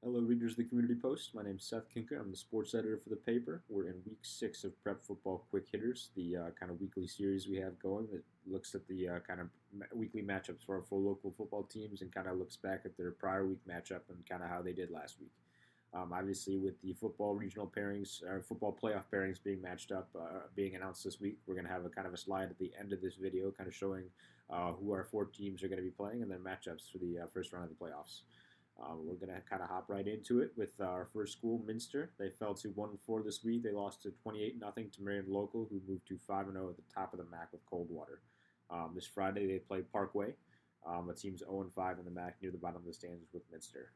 Hello, readers of the Community Post. My name's Seth Kinker. I'm the sports editor for the paper. We're in week 6 of Prep Football Quick Hitters, the kind of weekly series we have going that looks at the kind of weekly matchups for our full local football teams and kind of looks back at their prior week matchup and kind of how they did last week. Obviously, with the football regional pairings or football playoff pairings being matched up, being announced this week, we're going to have a kind of a slide at the end of this video, kind of showing who our 4 teams are going to be playing and their matchups for the first round of the playoffs. We're going to kind of hop right into it with our first school, Minster. They fell to 1-4 this week. They lost to 28-0 to Marion Local, who moved to 5-0 at the top of the MAC with Coldwater. This Friday, they play Parkway. A team's 0-5 in the MAC near the bottom of the standings with Minster.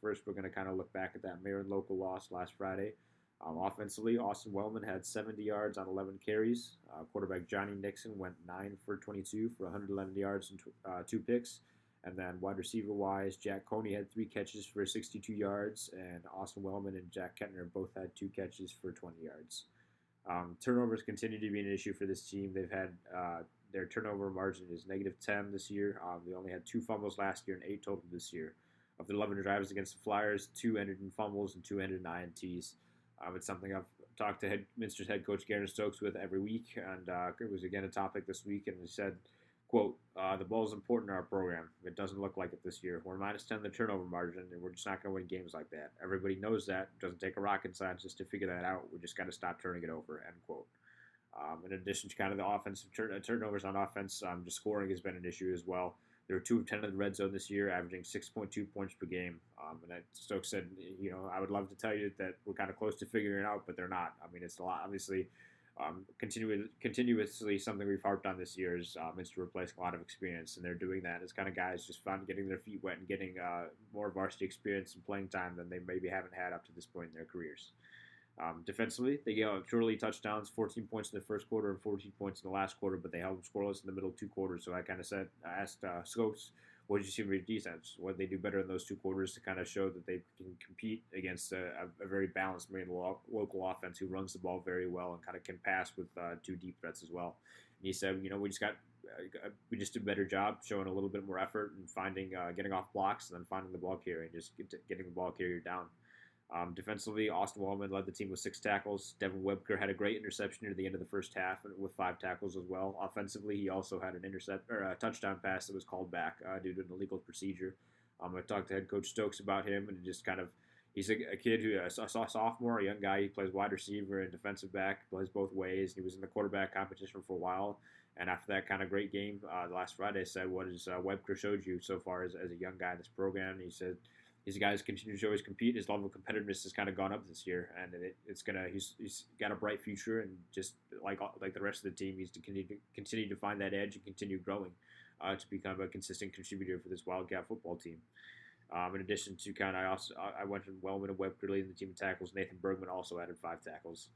First, we're going to kind of look back at that Marion Local loss last Friday. Offensively, Austin Wallman had 70 yards on 11 carries. Quarterback Johnny Nixon went 9 for 22 for 111 yards and 2 picks. And then wide receiver-wise, Jack Coney had 3 catches for 62 yards, and Austin Wellman and Jack Kettner both had 2 catches for 20 yards. Turnovers continue to be an issue for this team. They've had their turnover margin is -10 this year. They only had 2 fumbles last year and 8 total this year. Of the 11 drives against the Flyers, 2 ended in fumbles and 2 ended in INTs. It's something I've talked to Minster's head coach Garen Stokes with every week, and it was again a topic this week, and he said, quote, the ball is important in our program. It doesn't look like it this year. We're -10 in the turnover margin, and we're just not going to win games like that. Everybody knows that. It doesn't take a rocket scientist to figure that out. We just got to stop turning it over, end quote. In addition to kind of the offensive turnovers on offense, just scoring has been an issue as well. They were 2 of 10 in the red zone this year, averaging 6.2 points per game. And Stokes said, I would love to tell you that we're kind of close to figuring it out, but they're not. I mean, it's a lot, obviously. Continuously something we've harped on this year is Minster replacing a lot of experience, and they're doing that as kind of guys just getting their feet wet and getting more varsity experience and playing time than they maybe haven't had up to this point in their careers. Defensively, they gave up 2 early touchdowns, 14 points in the first quarter and 14 points in the last quarter, but they held them scoreless in the middle 2 quarters. So I asked Scopes, what did you see from your defense? What did they do better in those 2 quarters to kind of show that they can compete against a very balanced Marion local offense who runs the ball very well and kind of can pass with 2 deep threats as well. And he said, we just did a better job showing a little bit more effort and getting off blocks and then finding the ball carrier and just getting the ball carrier down. Defensively, Austin Wallman led the team with 6 tackles. Devin Webker had a great interception near the end of the first half with 5 tackles as well. Offensively, he also had a touchdown pass that was called back due to an illegal procedure. I talked to head coach Stokes about him, and just kind of he's a kid who a sophomore, a young guy. He plays wide receiver and defensive back, plays both ways. He was in the quarterback competition for a while, and after that kind of great game last Friday, said, "What has Webker showed you so far as a young guy in this program?" And he said, these guys continue to always compete. His level of competitiveness has kind of gone up this year, and he's got a bright future. And just like the rest of the team, he's to continue to find that edge and continue growing to become a consistent contributor for this Wildcat football team. In addition to I went to Wellman and Webker leading the team in tackles. Nathan Bergman also added 5 tackles.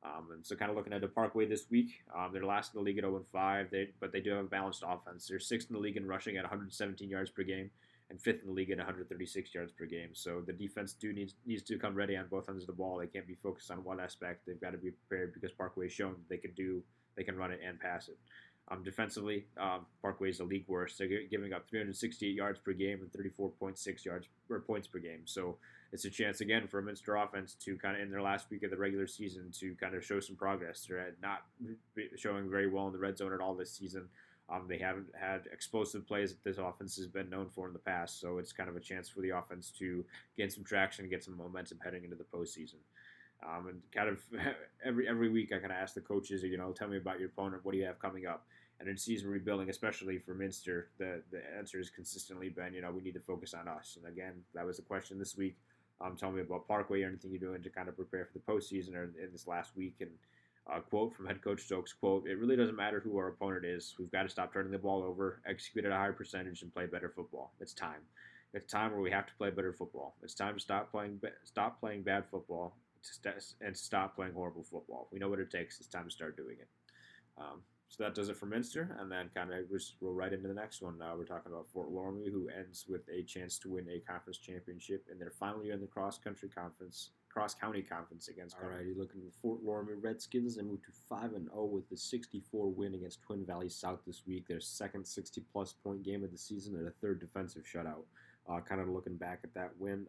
And so kind of looking at the Parkway this week, they're last in the league at 0-5, but they do have a balanced offense. They're 6th in the league in rushing at 117 yards per game, and 5th in the league at 136 yards per game. So the defense needs to come ready on both ends of the ball. They can't be focused on one aspect. They've got to be prepared because Parkway has shown they can run it and pass it. Defensively, Parkway is the league worst. They're giving up 368 yards per game and 34.6 yards or points per game. So it's a chance again for a Minster offense to kind of in their last week of the regular season to kind of show some progress. They're not showing very well in the red zone at all this season. They haven't had explosive plays that this offense has been known for in the past, so it's kind of a chance for the offense to gain some traction and get some momentum heading into the postseason. And kind of every week I kind of ask the coaches, tell me about your opponent. What do you have coming up? And in season rebuilding, especially for Minster, the answer has consistently been, we need to focus on us. And again, that was the question this week. Tell me about Parkway or anything you're doing to kind of prepare for the postseason or in this last week. And quote from head coach Stokes, quote, it really doesn't matter who our opponent is. We've got to stop turning the ball over, execute at a higher percentage, and play better football. It's time. It's time where we have to play better football. It's time to stop playing bad football and stop playing horrible football. We know what it takes. It's time to start doing it. So that does it for Minster, and then kind of just roll right into the next one. We're talking about Fort Loramie, who ends with a chance to win a conference championship in their final year in the cross-county conference against. Alrighty, looking at the Fort Loramie Redskins, they moved to 5-0 with the 64 win against Twin Valley South this week. Their second 60-plus point game of the season and a third defensive shutout. Kind of looking back at that win.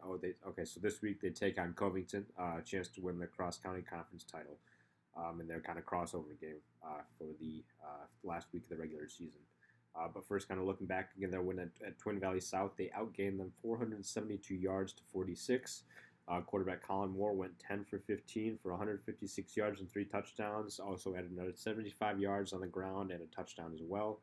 So this week they take on Covington, a chance to win the cross county conference title, in their kind of crossover game for the last week of the regular season. But first, kind of looking back again, their win at Twin Valley South, they outgained them 472 yards to 46. Quarterback Colin Moore went 10 for 15 for 156 yards and 3 touchdowns. Also added another 75 yards on the ground and a touchdown as well.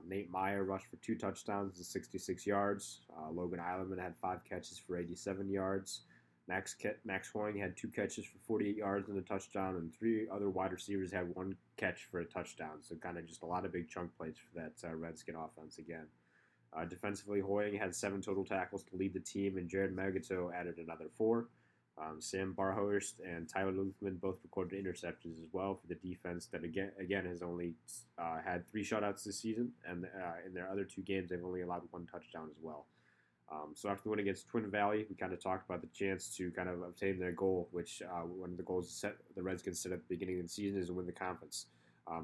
Nate Meyer rushed for 2 touchdowns and 66 yards. Logan Eilerman had 5 catches for 87 yards. Max Hoying had 2 catches for 48 yards and a touchdown, and 3 other wide receivers had 1 catch for a touchdown. So kind of just a lot of big chunk plays for that Redskin offense again. Defensively, Hoying had 7 total tackles to lead the team, and Jared Magato added another 4. Sam Barhurst and Tyler Luthman both recorded interceptions as well for the defense that again has only had 3 shutouts this season, and in their other 2 games they've only allowed 1 touchdown as well. So after the win against Twin Valley, we kind of talked about the chance to kind of obtain their goal, which one of the goals the Redskins set at the beginning of the season is to win the conference.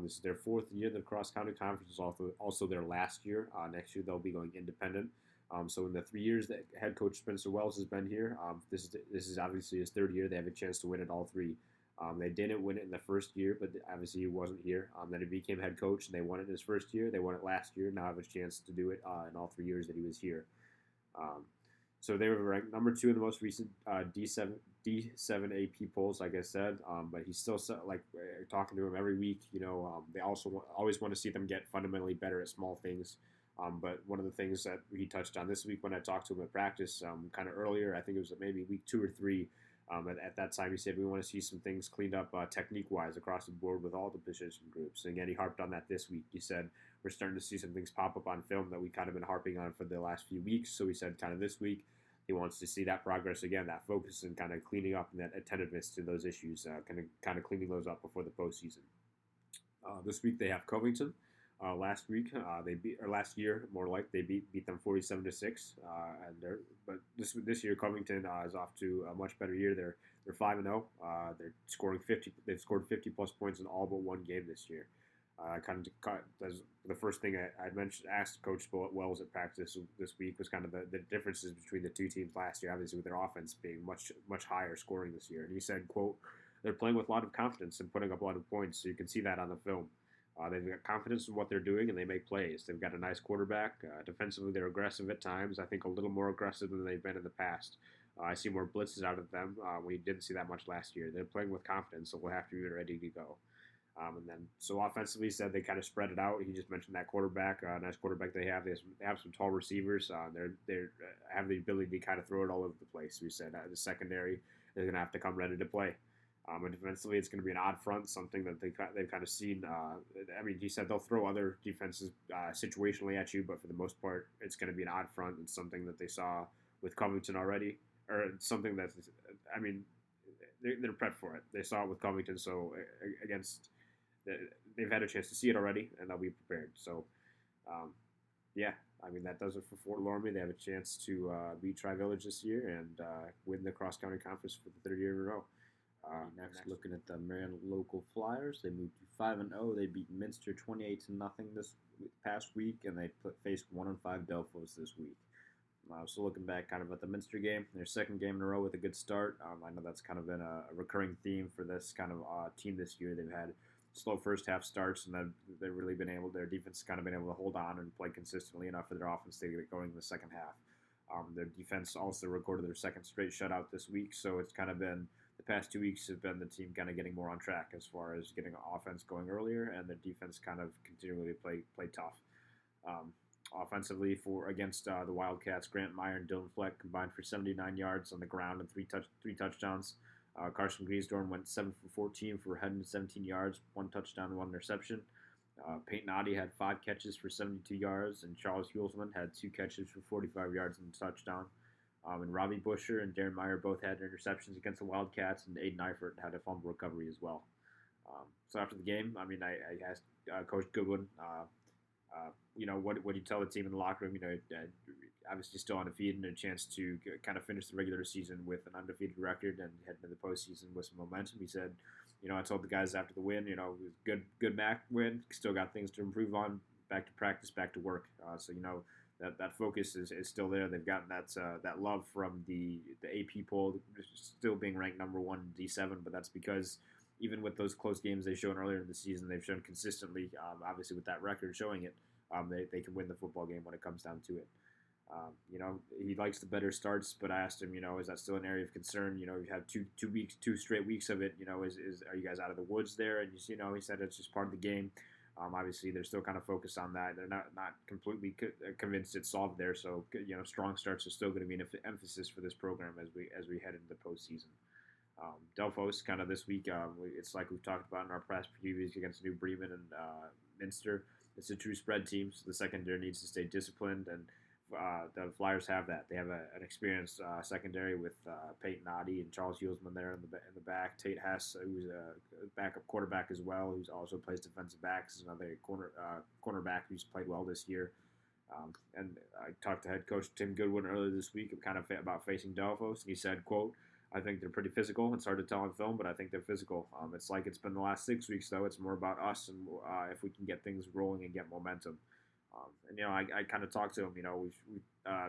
This is their 4th year in the cross-county conference. Is also their last year. Next year they'll be going independent. So in the 3 years that head coach Spencer Wells has been here, this is obviously his 3rd year. They have a chance to win it all 3. They didn't win it in the first year, but obviously he wasn't here. Then he became head coach, and they won it in his first year. They won it last year. Now have a chance to do it in all 3 years that he was here. So they were ranked number 2 in the most recent D7 AP polls, like I said. But he's still talking to him every week. They also always want to see them get fundamentally better at small things. But one of the things that he touched on this week when I talked to him at practice, kind of earlier, I think it was maybe week 2 or 3. At that time, he said we want to see some things cleaned up technique-wise across the board with all the position groups. And again, he harped on that this week. He said we're starting to see some things pop up on film that we kind of been harping on for the last few weeks. So he said kind of this week he wants to see that progress again, that focus and kind of cleaning up and that attentiveness to those issues, kind of cleaning those up before the postseason. This week they have Covington. Last year they beat them 47-6, but this year Covington is off to a much better year. They're 5-0. They're scoring 50. They've scored 50 plus points in all but 1 game this year. The first thing I asked Coach Wells at practice this week was kind of the differences between the 2 teams last year, obviously with their offense being much higher scoring this year. And he said, quote, they're playing with a lot of confidence and putting up a lot of points, so you can see that on the film. They've got confidence in what they're doing, and they make plays. They've got a nice quarterback. Defensively, they're aggressive at times. I think a little more aggressive than they've been in the past. I see more blitzes out of them. We didn't see that much last year. They're playing with confidence, so we'll have to be ready to go. So offensively, he said they kind of spread it out. He just mentioned that quarterback, nice quarterback they have. They have some tall receivers. They have the ability to kind of throw it all over the place. So he said the secondary is going to have to come ready to play. And defensively, it's going to be an odd front, something that they've kind of seen. He said they'll throw other defenses situationally at you, but for the most part, it's going to be an odd front. It's something that they saw with Covington already, or something that's, they're prepped for it. They saw it with Covington, so they've had a chance to see it already, and they'll be prepared. So, that does it for Fort Loramie. They have a chance to beat Tri-Village this year and win the cross-county conference for the 3rd year in a row. Next, looking at the Marion local Flyers, they moved to 5-0. They beat Minster 28-0 this past week, and they faced 1-5 Delphos this week. So looking back kind of at the Minster game, their 2nd game in a row with a good start. I know that's kind of been a recurring theme for this kind of team this year. They've had slow first half starts, and then they've really been able, their defense has kind of been able to hold on and play consistently enough for their offense to get going in the second half. Their defense also recorded their 2nd straight shutout this week, so it's kind of been, the past 2 weeks have been the team kind of getting more on track as far as getting offense going earlier, and the defense kind of continually play tough. Offensively against the Wildcats, Grant Meyer and Dylan Fleck combined for 79 yards on the ground and 3 touchdowns. Carson Griesdorm went 7 for 14 for 117 yards, 1 touchdown, 1 interception. Peyton Oddie had 5 catches for 72 yards, and Charles Hulsman had 2 catches for 45 yards and a touchdown. And Robbie Busher and Darren Meyer both had interceptions against the Wildcats, and Aiden Eifert had a fumble recovery as well. So after the game, I asked Coach Goodwin, what do you tell the team in the locker room? Obviously still undefeated and a chance to kind of finish the regular season with an undefeated record and head into the postseason with some momentum. He said, I told the guys after the win, it was good MAC win, still got things to improve on, back to practice, back to work. So that focus is still there. They've gotten that love from the AP poll, still being ranked number one in D7, but that's because even with those close games they've shown earlier in the season, they've shown consistently, obviously with that record showing it, they can win the football game when it comes down to it. He likes the better starts, but I asked him, is that still an area of concern? You have two straight weeks of it. Are you guys out of the woods there? And he said it's just part of the game. Obviously, they're still kind of focused on that. They're not completely convinced it's solved there. So strong starts are still going to be an emphasis for this program as we head into the postseason. Delphos kind of this week. It's like we've talked about in our past previews against New Bremen and Minster. It's a true spread team, so the secondary needs to stay disciplined, and the Flyers have that. They have an experienced secondary with Peyton Noddy and Charles Hulsman there in the back. Tate Hess, who's a backup quarterback as well, who's also plays defensive backs, is another cornerback who's played well this year. And I talked to head coach Tim Goodwin earlier this week about facing Delphos, and he said, quote, "I think they're pretty physical. It's hard to tell on film, but I think they're physical. It's like it's been the last 6 weeks, though. It's more about us and if we can get things rolling and get momentum." I kind of talked to him. We've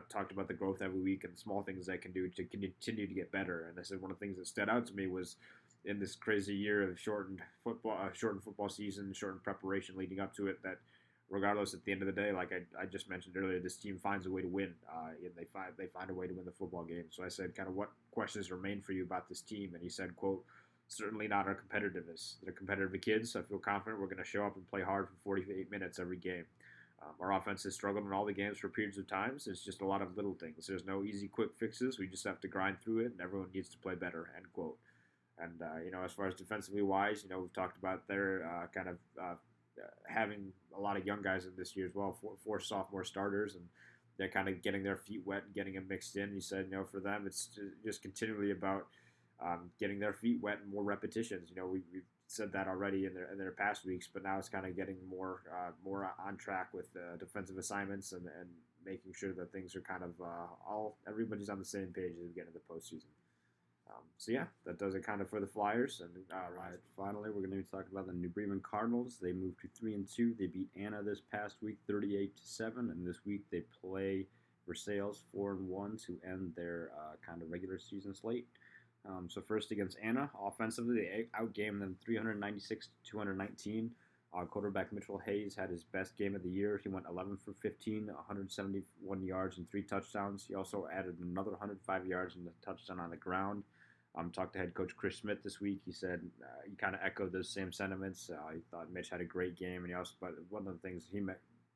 talked about the growth every week and the small things they can do to continue to get better. And I said one of the things that stood out to me was in this crazy year of shortened football season, shortened preparation leading up to it, that regardless, at the end of the day, like I just mentioned earlier, this team finds a way to win. And they find a way to win the football game. So I said, kind of, what questions remain for you about this team? And he said, quote, "Certainly not our competitiveness. They're competitive kids. I feel confident we're going to show up and play hard for 48 minutes every game. Our offense has struggled in all the games for periods of times. It's just a lot of little things. There's no easy, quick fixes. We just have to grind through it, and everyone needs to play better," end quote. And, as far as defensively wise, we've talked about their kind of having a lot of young guys in this year as well, four sophomore starters, and they're kind of getting their feet wet and getting them mixed in. He said, for them, it's just continually about getting their feet wet and more repetitions. We've said that already in their past weeks, but now it's kind of getting more on track with defensive assignments and making sure that things are kind of everybody's on the same page as we get into the postseason. So yeah, that does it kind of for the Flyers. And right, finally, we're going to be talking about the New Bremen Cardinals. They moved to 3-2. They beat Anna this past week, 38-7, and this week they play Versailles 4-1 to end their kind of regular season slate. So first against Anna, offensively, they outgamed them 396-219. Quarterback Mitchell Hayes had his best game of the year. He went 11 for 15, 171 yards and 3 touchdowns. He also added another 105 yards and a touchdown on the ground. Talked to head coach Chris Smith this week. He said he kind of echoed those same sentiments. He thought Mitch had a great game, and but one of the things he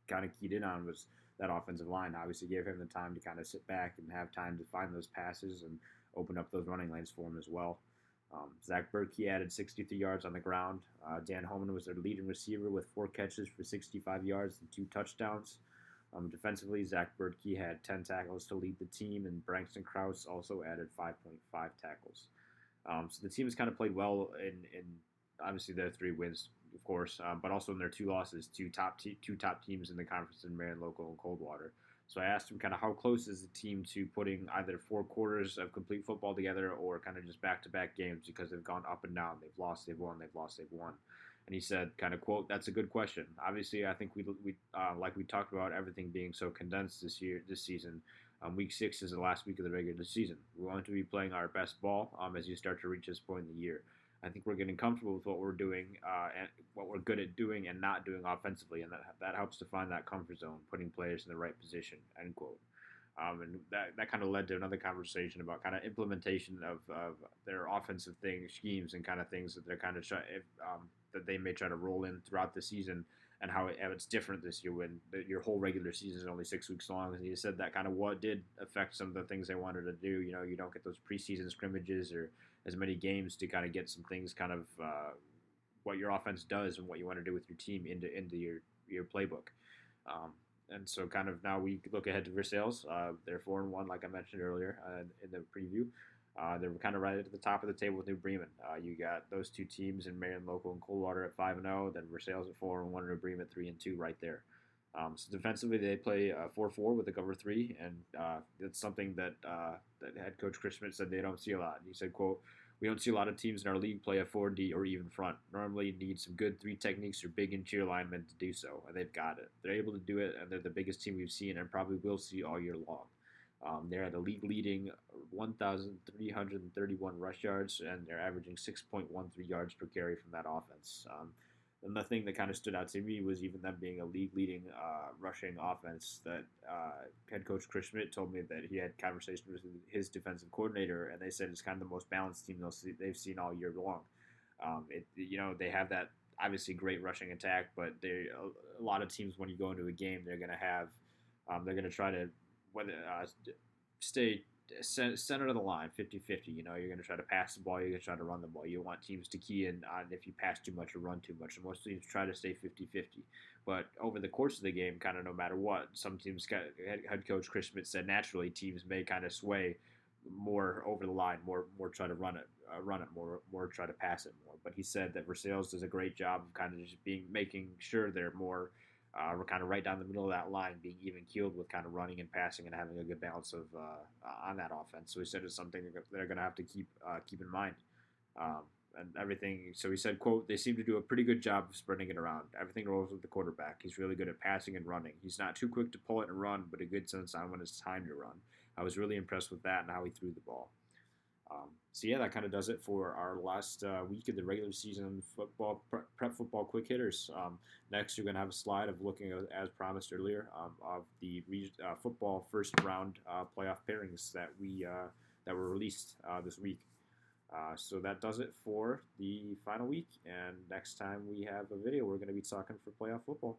kind of keyed in on was that offensive line. Obviously, gave him the time to kind of sit back and have time to find those passes and open up those running lanes for him as well. Zach Berkey added 63 yards on the ground. Dan Holman was their leading receiver with 4 catches for 65 yards and 2 touchdowns. Defensively, Zach Berkey had 10 tackles to lead the team, and Braxton Krause also added 5.5 tackles. So the team has kind of played well in obviously their 3 wins, of course, but also in their 2 losses, two top teams in the conference in Marion, Local, and Coldwater. So I asked him kind of how close is the team to putting either 4 quarters of complete football together or kind of just back-to-back games, because they've gone up and down. They've lost, they've won, they've lost, they've won. And he said, kind of quote, "That's a good question. Obviously, I think we like we talked about everything being so condensed this season. Week 6 is the last week of the regular season. We want to be playing our best ball as you start to reach this point in the year. I think we're getting comfortable with what we're doing and what we're good at doing and not doing offensively, and that helps to find that comfort zone, putting players in the right position," end quote. And that kind of led to another conversation about kind of implementation of their offensive schemes and kind of things that they're kind of that they may try to roll in throughout the season, and how it's different this year when your whole regular season is only 6 weeks long. And he said that kind of what did affect some of the things they wanted to do. You don't get those preseason scrimmages or as many games to kind of get some things kind of what your offense does and what you want to do with your team into your playbook. And so kind of now we look ahead to Versailles. They're 4-1, like I mentioned earlier in the preview. They're kind of right at the top of the table with New Bremen. You got those 2 teams in Marion, Local, and Coldwater at 5-0. Then Versailles at 4-1, and New Bremen at 3-2, right there. So defensively, they play 4-4 with a cover 3, and it's something that head coach Chris Smith said they don't see a lot. He said, quote, We don't see a lot of teams in our league play a 4D or even front. Normally, you need some good 3 techniques or big interior linemen to do so, and they've got it. They're able to do it, and they're the biggest team we've seen and probably will see all year long. They're at a league-leading 1,331 rush yards, and they're averaging 6.13 yards per carry from that offense. And the thing that kind of stood out to me was even them being a league-leading rushing offense. That head coach Chris Schmidt told me that he had conversations with his defensive coordinator, and they said it's kind of the most balanced team they've seen all year long. They have that obviously great rushing attack, but a lot of teams when you go into a game, they're going to try to stay center of the line, 50-50. You're going to try to pass the ball, you're going to try to run the ball. You want teams to key in on if you pass too much or run too much. And most teams try to stay 50-50. But over the course of the game, kind of no matter what, some teams, head coach Chris Schmidt said naturally teams may kind of sway more over the line, more try to run it more try to pass it more. But he said that Versailles does a great job of kind of just making sure they're more we're kind of right down the middle of that line, being even keeled with kind of running and passing and having a good balance of on that offense. So he said it's something they're going to have to keep in mind. And everything. So he said, quote, they seem to do a pretty good job of spreading it around. Everything rolls with the quarterback. He's really good at passing and running. He's not too quick to pull it and run, but a good sense on when it's time to run. I was really impressed with that and how he threw the ball. So yeah, that kind of does it for our last week of the regular season football prep football quick hitters. Next, you're going to have a slide of looking at, as promised earlier, of the football first round playoff pairings that were released this week. So that does it for the final week. And next time we have a video, we're going to be talking for playoff football.